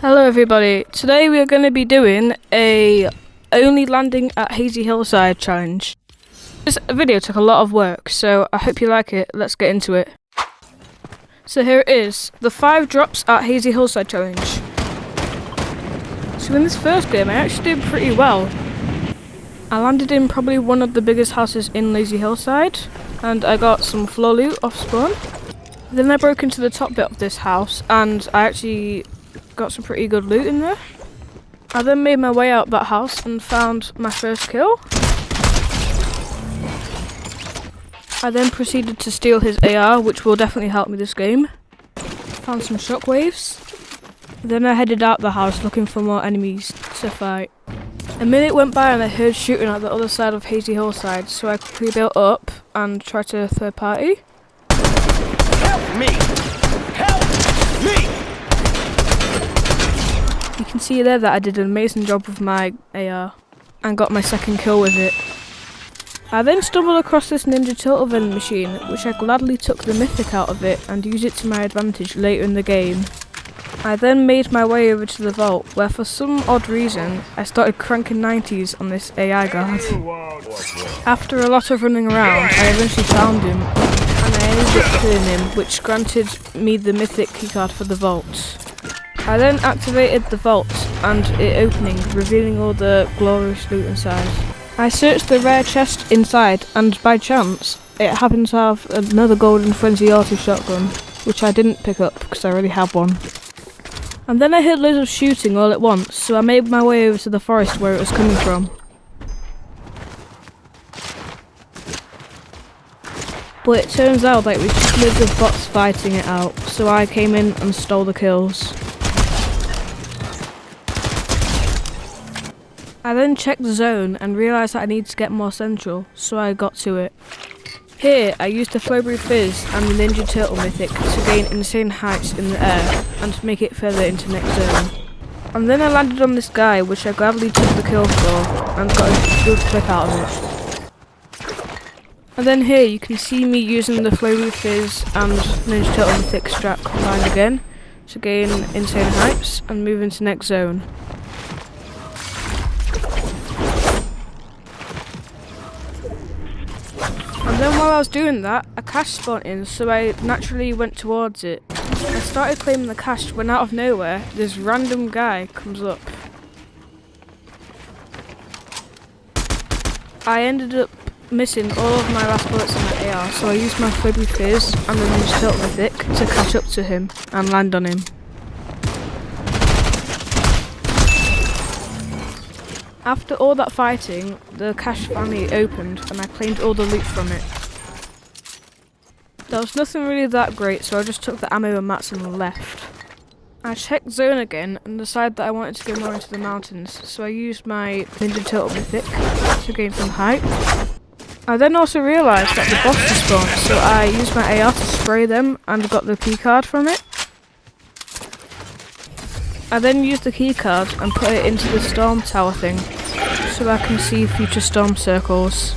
Hello everybody, today we are going to be doing a only landing at Hazy Hillside challenge. This video took a lot of work, so I hope you like it. Let's get into it. So here it is, the 5 drops at Hazy Hillside challenge. So in this first game I actually did pretty well. I landed in probably one of the biggest houses in Hazy Hillside, and I got some floor loot off spawn. Then I broke into the top bit of this house and I actually got some pretty good loot in there. I then made my way out that house and found my first kill. I then proceeded to steal his AR, which will definitely help me this game. Found some shockwaves. Then I headed out the house looking for more enemies to fight. A minute went by and I heard shooting at the other side of Hazy Hillside, so I quickly built up and tried to third party. Help me! Help me! You can see there that I did an amazing job with my AR and got my second kill with it. I then stumbled across this Ninja Turtle vending machine, which I gladly took the mythic out of it and used it to my advantage later in the game. I then made my way over to the vault, where for some odd reason I started cranking 90s on this AI guard. After a lot of running around, I eventually found him and I ended up killing him, which granted me the mythic keycard for the vault. I then activated the vault and it opening, revealing all the glorious loot inside. I searched the rare chest inside and by chance it happened to have another golden frenzy auto shotgun, which I didn't pick up because I already have one. And then I heard loads of shooting all at once, so I made my way over to the forest where it was coming from. But it turns out that it was just loads of bots fighting it out, so I came in and stole the kills. I then checked the zone and realised that I needed to get more central, so I got to it. Here I used the Flowberry Fizz and the Ninja Turtle mythic to gain insane heights in the air and make it further into next zone. And then I landed on this guy, which I gladly took the kill for and got a good clip out of it. And then here you can see me using the Flowberry Fizz and Ninja Turtle mythic strat combined again to gain insane heights and move into next zone. And then while I was doing that, a cache spawned in, so I naturally went towards it. I started claiming the cache when out of nowhere, this random guy comes up. I ended up missing all of my last bullets in my AR, so I used my Flowberry Fizz and the Ninja Turtle mythic to catch up to him and land on him. After all that fighting, the cache finally opened and I claimed all the loot from it. There was nothing really that great, so I just took the ammo and mats and left. I checked zone again and decided that I wanted to go more into the mountains, so I used my Ninja Turtle mythic to gain some height. I then also realised that the boss was spawned, so I used my AR to spray them and got the keycard from it. I then used the keycard and put it into the storm tower thing, so I can see future storm circles.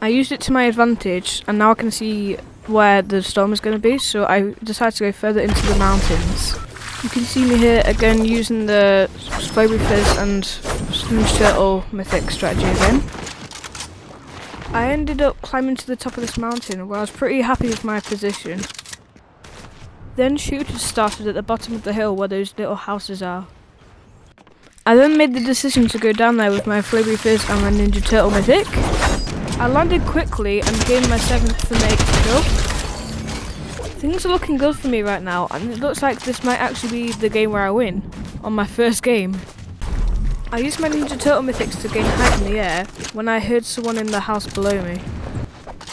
I used it to my advantage and now I can see where the storm is going to be, so I decided to go further into the mountains. You can see me here again using the Flowberry Fizz and Ninja Turtle mythic strategy again. I ended up climbing to the top of this mountain where I was pretty happy with my position. Then shooters started at the bottom of the hill where those little houses are. I then made the decision to go down there with my Flowberry Fizz and my Ninja Turtle mythic. I landed quickly and gained my 7th and 8th kill. Things are looking good for me right now, and it looks like this might actually be the game where I win, on my first game. I used my Ninja Turtle mythics to gain height in the air when I heard someone in the house below me.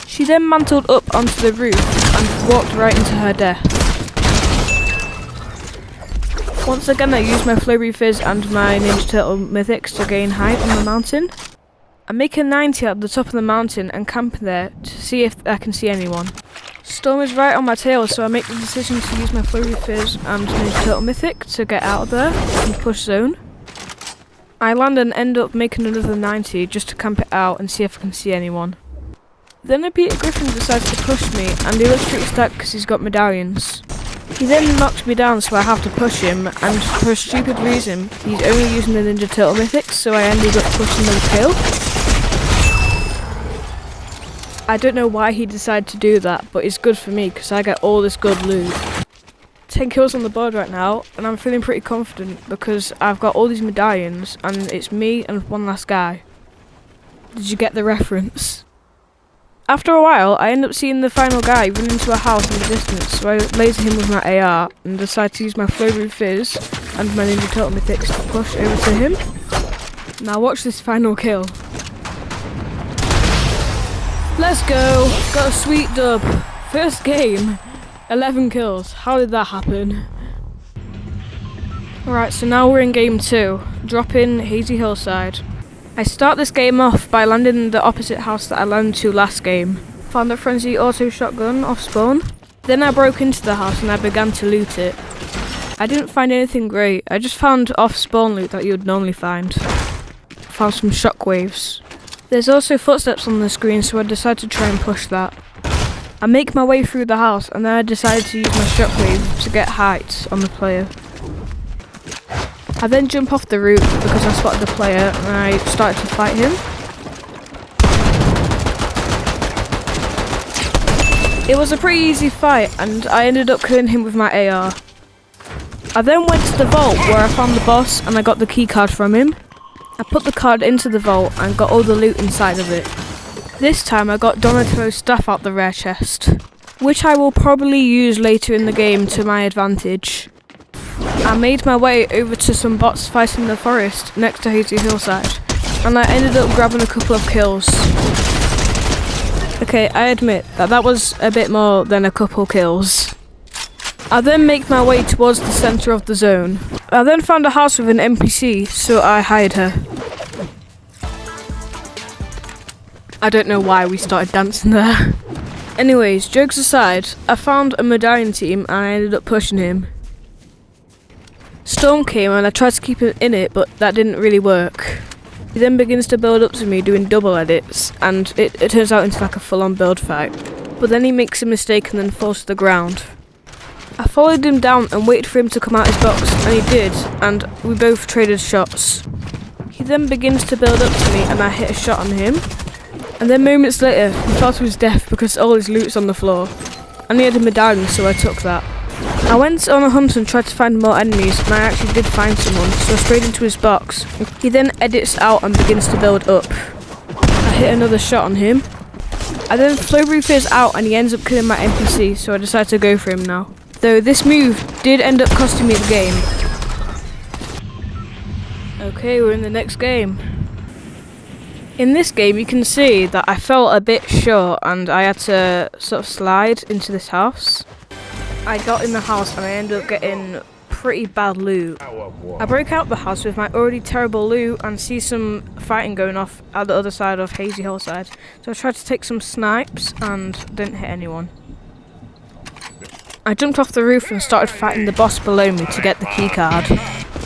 She then mantled up onto the roof and walked right into her death. Once again I used my Flowberry Fizz and my Ninja Turtle mythics to gain height on the mountain. I make a 90 at the top of the mountain and camp there to see if I can see anyone. Storm is right on my tail, so I make the decision to use my Flowberry Fizz and Ninja Turtle mythic to get out of there and push zone. I land and end up making another 90 just to camp it out and see if I can see anyone. Then a Peter Griffin decides to push me and he looks pretty stacked because he's got medallions. He then knocks me down, so I have to push him, and for a stupid reason, he's only using the Ninja Turtle mythics, so I ended up pushing the kill. I don't know why he decided to do that, but it's good for me because I get all this good loot. 10 kills on the board right now, and I'm feeling pretty confident because I've got all these medallions, and it's me and one last guy. Did you get the reference? After a while, I end up seeing the final guy run into a house in the distance, so I laser him with my AR and decide to use my Flowroom Fizz and my Ninja Turtle mythics to push over to him. Now watch this final kill. Let's go! Got a sweet dub. First game. 11 kills. How did that happen? Alright, so now we're in game 2. Drop in Hazy Hillside. I start this game off by landing in the opposite house that I landed to last game. Found a frenzy auto shotgun off spawn. Then I broke into the house and I began to loot it. I didn't find anything great. I just found off spawn loot that you would normally find. Found some shockwaves. There's also footsteps on the screen, so I decided to try and push that. I make my way through the house and then I decided to use my shockwave to get height on the player. I then jump off the roof because I spotted the player and I started to fight him. It was a pretty easy fight and I ended up killing him with my AR. I then went to the vault where I found the boss and I got the key card from him. I put the card into the vault and got all the loot inside of it. This time I got Donatello's staff out the rare chest, which I will probably use later in the game to my advantage. I made my way over to some bots fighting in the forest next to Hazy Hillside, and I ended up grabbing a couple of kills. Okay, I admit that was a bit more than a couple kills. I then make my way towards the centre of the zone. I then found a house with an NPC, so I hired her. I don't know why we started dancing there. Anyways, jokes aside, I found a medallion team and I ended up pushing him. Storm came and I tried to keep him in it, but that didn't really work. He then begins to build up to me doing double edits, and it turns out into like a full-on build fight. But then he makes a mistake and then falls to the ground. I followed him down and waited for him to come out his box, and he did, and we both traded shots. He then begins to build up to me and I hit a shot on him. And then moments later, he fell to his death because all his loot's on the floor. And he had a medallion, so I took that. I went on a hunt and tried to find more enemies, and I actually did find someone, so I sprayed into his box. He then edits out and begins to build up. I hit another shot on him. I then Flowroom Fizz out and he ends up killing my NPC, so I decided to go for him now. Though this move did end up costing me the game. Okay, we're in the next game. In this game you can see that I fell a bit short and I had to sort of slide into this house. I got in the house and I ended up getting pretty bad loot. I broke out the house with my already terrible loot and see some fighting going off at the other side of Hazy Hillside. So I tried to take some snipes and didn't hit anyone. I jumped off the roof and started fighting the boss below me to get the key card.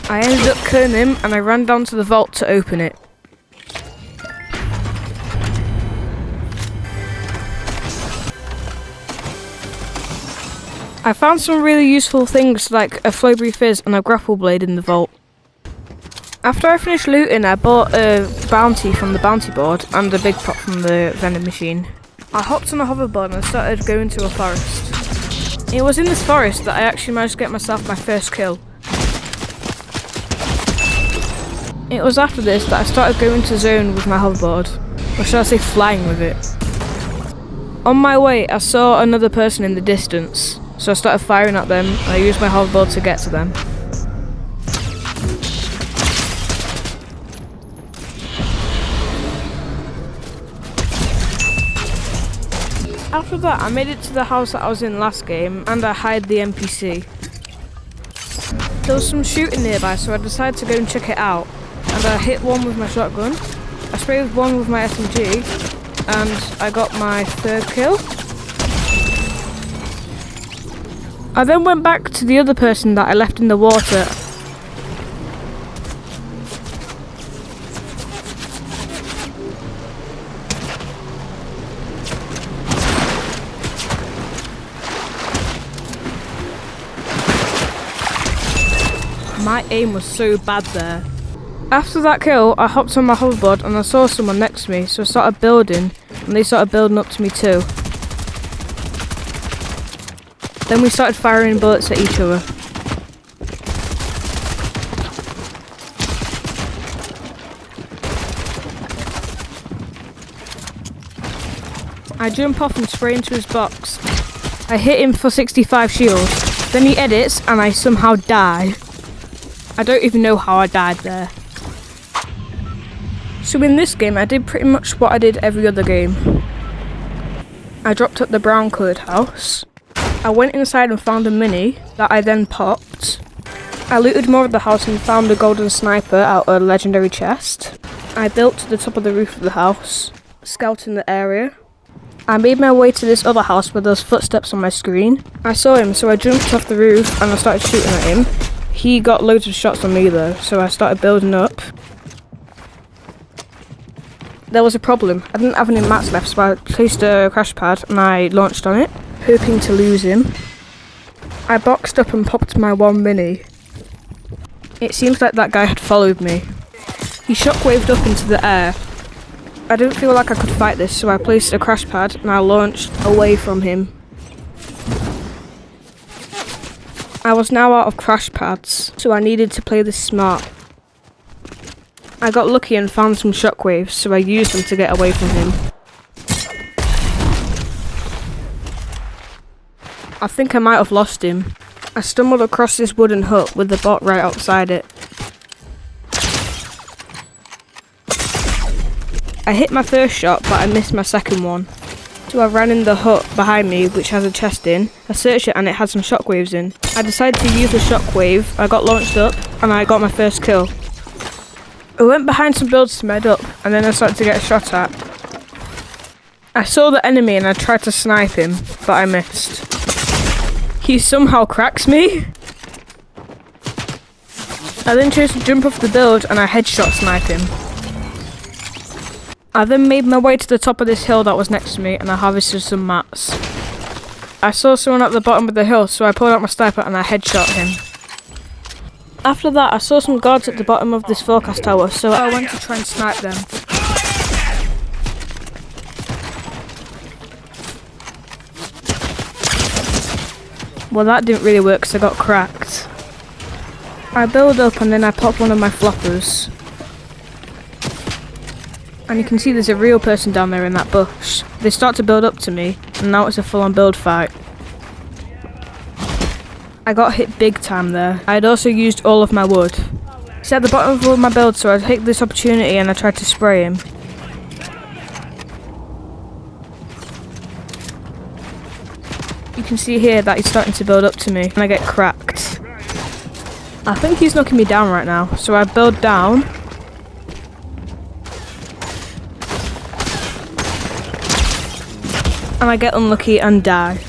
I ended up killing him and I ran down to the vault to open it. I found some really useful things like a Flowroom Fizz and a grapple blade in the vault. After I finished looting, I bought a bounty from the bounty board and a big pot from the vending machine. I hopped on a hoverboard and started going to a forest. It was in this forest that I actually managed to get myself my first kill. It was after this that I started going to zone with my hoverboard, or should I say flying with it. On my way, I saw another person in the distance. So I started firing at them, and I used my hoverboard to get to them. After that, I made it to the house that I was in last game, and I hired the NPC. There was some shooting nearby, so I decided to go and check it out. And I hit one with my shotgun, I sprayed one with my SMG, and I got my third kill. I then went back to the other person that I left in the water. My aim was so bad there. After that kill, I hopped on my hoverboard and I saw someone next to me, so I started building, and they started building up to me too. Then we started firing bullets at each other. I jump off and spray into his box. I hit him for 65 shield. Then he edits and I somehow die. I don't even know how I died there. So in this game I did pretty much what I did every other game. I dropped at the brown coloured house. I went inside and found a mini that I then popped. I looted more of the house and found a golden sniper out of a legendary chest. I built to the top of the roof of the house, scouting the area. I made my way to this other house where there was footsteps on my screen. I saw him, so I jumped off the roof and I started shooting at him. He got loads of shots on me though, so I started building up. There was a problem. I didn't have any mats left, so I placed a crash pad and I launched on it, hoping to lose him. I boxed up and popped my one mini. It seems like that guy had followed me. He shockwaved up into the air. I didn't feel like I could fight this, so I placed a crash pad and I launched away from him. I was now out of crash pads, so I needed to play this smart. I got lucky and found some shockwaves, so I used them to get away from him. I think I might have lost him. I stumbled across this wooden hut with the bot right outside it. I hit my first shot, but I missed my second one. So I ran in the hut behind me, which has a chest in. I searched it and it had some shockwaves in. I decided to use the shockwave. I got launched up and I got my first kill. I went behind some builds to med up and then I started to get shot at. I saw the enemy and I tried to snipe him, but I missed. He somehow cracks me. I then chose to jump off the build and I headshot snipe him. I then made my way to the top of this hill that was next to me and I harvested some mats. I saw someone at the bottom of the hill, so I pulled out my sniper and I headshot him. After that I saw some guards at the bottom of this forecast tower, so I went to try and snipe them. Well, that didn't really work because I got cracked. I build up and then I pop one of my floppers. And you can see there's a real person down there in that bush. They start to build up to me, and now it's a full-on build fight. I got hit big time there. I had also used all of my wood. He's at the bottom of all my build, so I take this opportunity and I tried to spray him. You can see here that he's starting to build up to me, and I get cracked. I think he's knocking me down right now, so I build down. And I get unlucky and die.